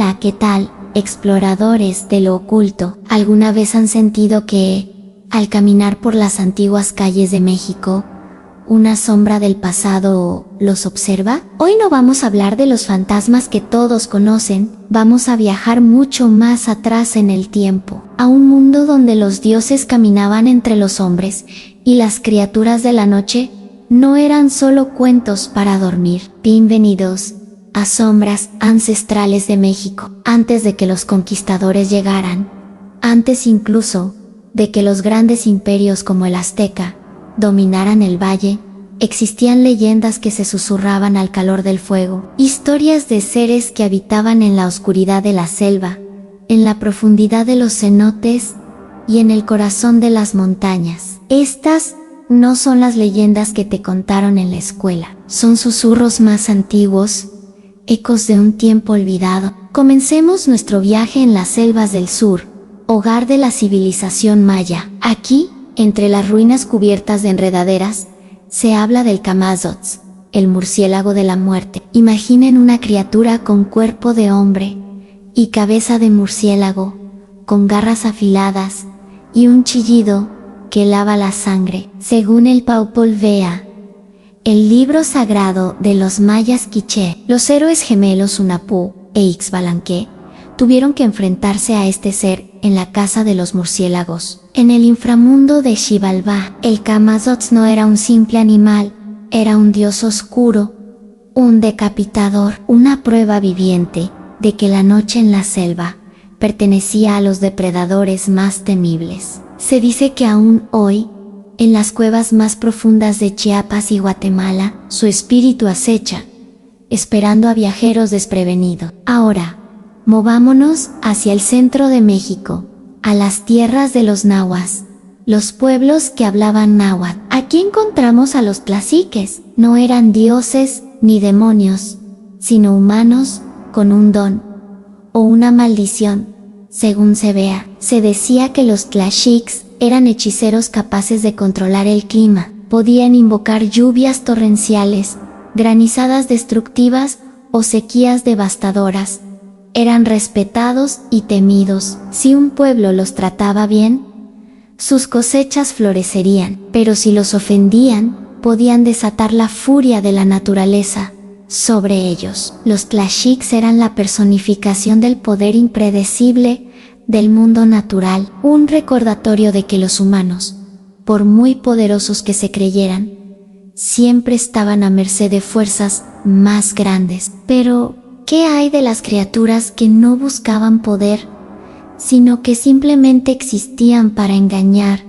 Hola, ¿qué tal, exploradores de lo oculto? ¿Alguna vez han sentido que, al caminar por las antiguas calles de México, una sombra del pasado los observa? Hoy no vamos a hablar de los fantasmas que todos conocen, vamos a viajar mucho más atrás en el tiempo, a un mundo donde los dioses caminaban entre los hombres y las criaturas de la noche no eran solo cuentos para dormir. Bienvenidos a Sombras Ancestrales de México. Antes de que los conquistadores llegaran, antes incluso de que los grandes imperios como el azteca dominaran el valle, existían leyendas que se susurraban al calor del fuego, historias de seres que habitaban en la oscuridad de la selva, en la profundidad de los cenotes y en el corazón de las montañas. Estas no son las leyendas que te contaron en la escuela, son susurros más antiguos, ecos de un tiempo olvidado. Comencemos nuestro viaje en las selvas del sur, hogar de la civilización maya. Aquí, entre las ruinas cubiertas de enredaderas, se habla del Camazotz, el murciélago de la muerte. Imaginen una criatura con cuerpo de hombre y cabeza de murciélago, con garras afiladas y un chillido que lava la sangre. Según el Popol Vuh, el libro sagrado de los mayas quiché, los héroes gemelos Hunahpu e Ixbalanque tuvieron que enfrentarse a este ser en la casa de los murciélagos. En el inframundo de Xibalbá, el Camazotz no era un simple animal, era un dios oscuro, un decapitador, una prueba viviente de que la noche en la selva pertenecía a los depredadores más temibles. Se dice que aún hoy, en las cuevas más profundas de Chiapas y Guatemala, su espíritu acecha, esperando a viajeros desprevenidos. Ahora, movámonos hacia el centro de México, a las tierras de los nahuas, los pueblos que hablaban náhuatl. Aquí encontramos a los tlaxiques. No eran dioses ni demonios, sino humanos con un don o una maldición, según se vea. Se decía que los tlaxics eran hechiceros capaces de controlar el clima. Podían invocar lluvias torrenciales, granizadas destructivas o sequías devastadoras. Eran respetados y temidos. Si un pueblo los trataba bien, sus cosechas florecerían, pero si los ofendían, podían desatar la furia de la naturaleza sobre ellos. Los tlaxics eran la personificación del poder impredecible del mundo natural, un recordatorio de que los humanos, por muy poderosos que se creyeran, siempre estaban a merced de fuerzas más grandes. Pero, ¿qué hay de las criaturas que no buscaban poder, sino que simplemente existían para engañar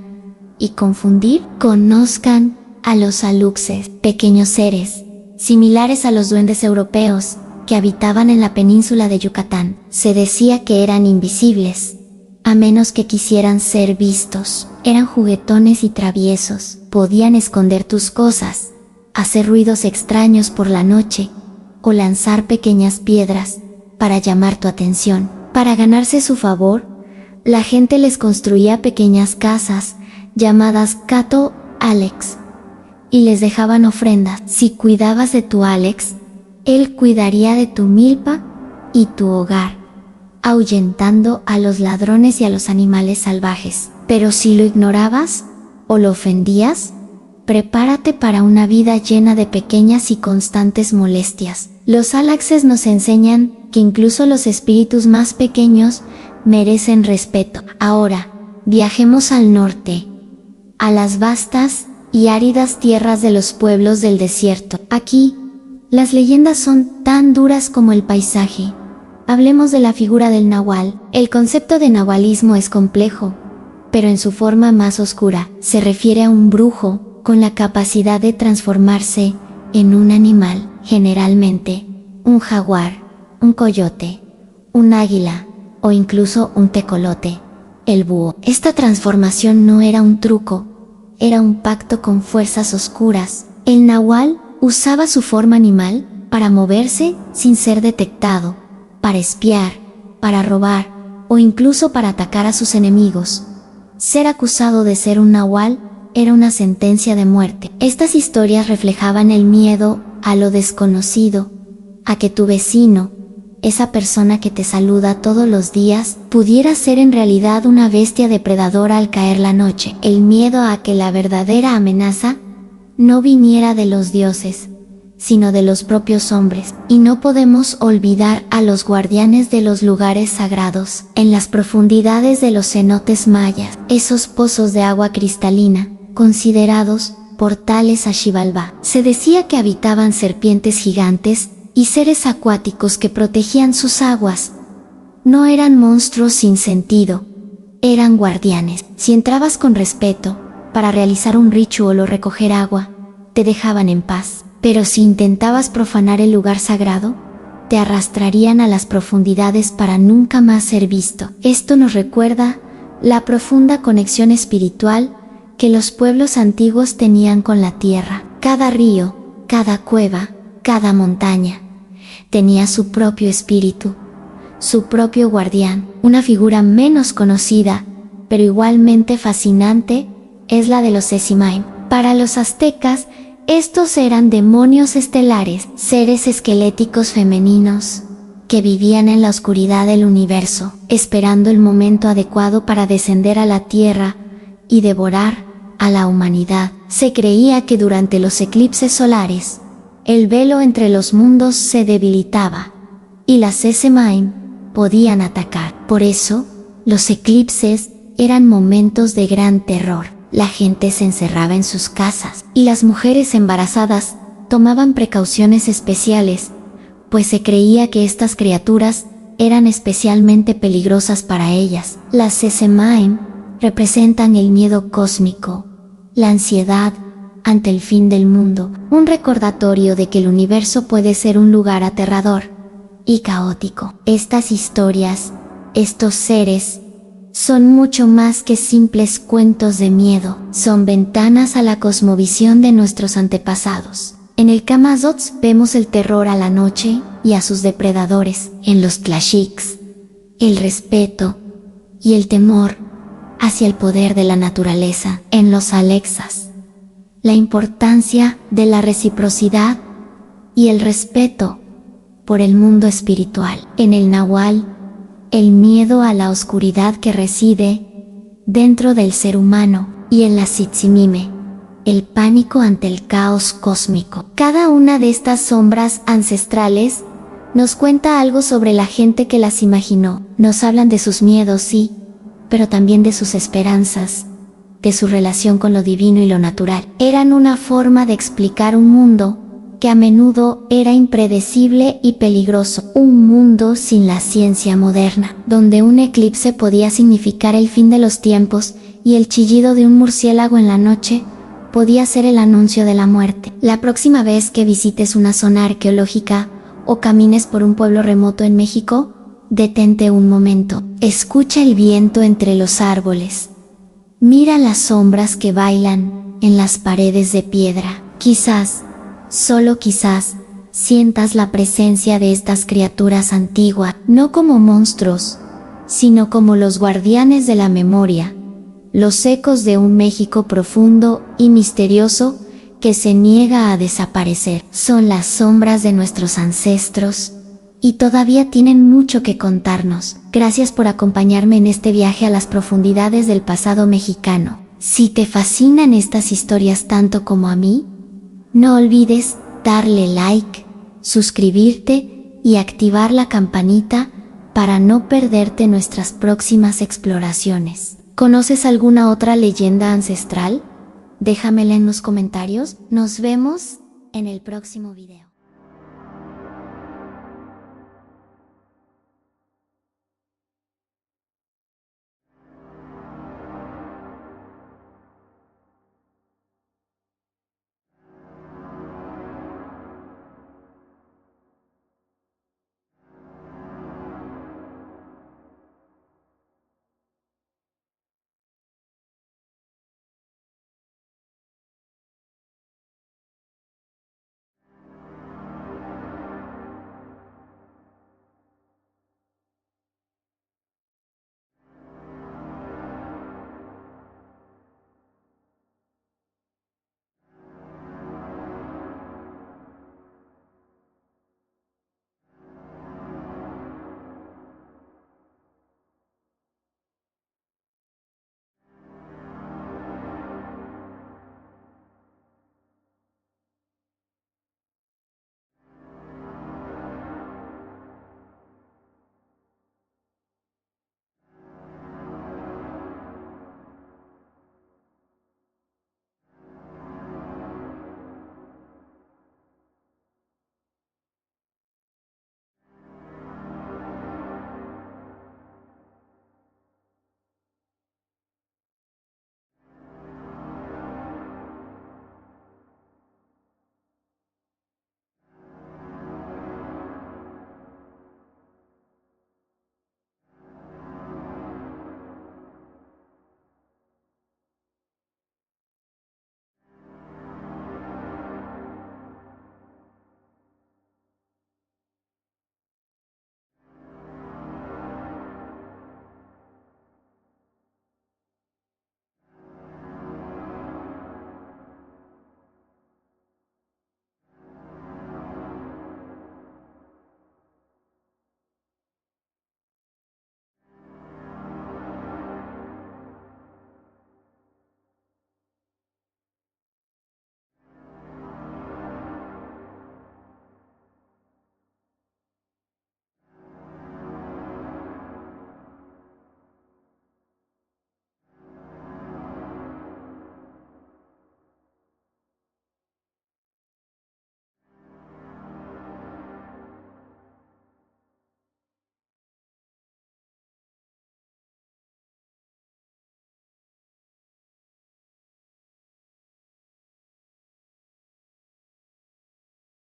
y confundir? Conozcan a los aluxes, pequeños seres, similares a los duendes europeos, que habitaban en la península de Yucatán. Se decía que eran invisibles, a menos que quisieran ser vistos. Eran juguetones y traviesos, podían esconder tus cosas, hacer ruidos extraños por la noche, o lanzar pequeñas piedras para llamar tu atención. Para ganarse su favor, la gente les construía pequeñas casas llamadas Cato Alex y les dejaban ofrendas. Si cuidabas de tu Alex, él cuidaría de tu milpa y tu hogar, ahuyentando a los ladrones y a los animales salvajes. Pero si lo ignorabas o lo ofendías, prepárate para una vida llena de pequeñas y constantes molestias. Los Alaxes nos enseñan que incluso los espíritus más pequeños merecen respeto. Ahora, viajemos al norte, a las vastas y áridas tierras de los pueblos del desierto. Aquí, las leyendas son tan duras como el paisaje. Hablemos de la figura del nahual. El concepto de nahualismo es complejo, pero en su forma más oscura se refiere a un brujo con la capacidad de transformarse en un animal, generalmente un jaguar, un coyote, un águila o incluso un tecolote, el búho. Esta transformación no era un truco, era un pacto con fuerzas oscuras. El nahual usaba su forma animal para moverse sin ser detectado, para espiar, para robar o incluso para atacar a sus enemigos. Ser acusado de ser un nahual era una sentencia de muerte. Estas historias reflejaban el miedo a lo desconocido, a que tu vecino esa persona que te saluda todos los días, pudiera ser en realidad una bestia depredadora al caer la noche. El miedo a que la verdadera amenaza no viniera de los dioses, sino de los propios hombres. Y no podemos olvidar a los guardianes de los lugares sagrados. En las profundidades de los cenotes mayas, esos pozos de agua cristalina, considerados portales a Xibalbá, se decía que habitaban serpientes gigantes y seres acuáticos que protegían sus aguas. No eran monstruos sin sentido, eran guardianes. Si entrabas con respeto, para realizar un ritual o recoger agua, te dejaban en paz. Pero si intentabas profanar el lugar sagrado, te arrastrarían a las profundidades para nunca más ser visto. Esto nos recuerda la profunda conexión espiritual que los pueblos antiguos tenían con la tierra. Cada río, cada cueva, cada montaña tenía su propio espíritu, su propio guardián. Una figura menos conocida, pero igualmente fascinante, es la de los Sesimaim. Para los aztecas, estos eran demonios estelares, seres esqueléticos femeninos, que vivían en la oscuridad del universo, esperando el momento adecuado para descender a la tierra y devorar a la humanidad. Se creía que durante los eclipses solares, el velo entre los mundos se debilitaba, y las Sesimaim podían atacar. Por eso, los eclipses eran momentos de gran terror. La gente se encerraba en sus casas, y las mujeres embarazadas tomaban precauciones especiales, pues se creía que estas criaturas eran especialmente peligrosas para ellas. Las Sesimaim representan el miedo cósmico, la ansiedad ante el fin del mundo, un recordatorio de que el universo puede ser un lugar aterrador y caótico. Estas historias, estos seres, son mucho más que simples cuentos de miedo. Son ventanas a la cosmovisión de nuestros antepasados. En el Kama Sutra vemos el terror a la noche y a sus depredadores. En los Tlashiks, el respeto y el temor hacia el poder de la naturaleza. En los Alexas, la importancia de la reciprocidad y el respeto por el mundo espiritual. En el Nahual, el miedo a la oscuridad que reside dentro del ser humano. Y en la Tzitzimime, el pánico ante el caos cósmico. Cada una de estas sombras ancestrales nos cuenta algo sobre la gente que las imaginó. Nos hablan de sus miedos, sí, pero también de sus esperanzas, de su relación con lo divino y lo natural. Eran una forma de explicar un mundo que a menudo era impredecible y peligroso. Un mundo sin la ciencia moderna, donde un eclipse podía significar el fin de los tiempos y el chillido de un murciélago en la noche podía ser el anuncio de la muerte. La próxima vez que visites una zona arqueológica o camines por un pueblo remoto en México, detente un momento. Escucha el viento entre los árboles. Mira las sombras que bailan en las paredes de piedra. Quizás, solo quizás, sientas la presencia de estas criaturas antiguas, no como monstruos, sino como los guardianes de la memoria, los ecos de un México profundo y misterioso que se niega a desaparecer. Son las sombras de nuestros ancestros y todavía tienen mucho que contarnos. Gracias por acompañarme en este viaje a las profundidades del pasado mexicano. Si te fascinan estas historias tanto como a mí, no olvides darle like, suscribirte y activar la campanita para no perderte nuestras próximas exploraciones. ¿Conoces alguna otra leyenda ancestral? Déjamela en los comentarios. Nos vemos en el próximo video.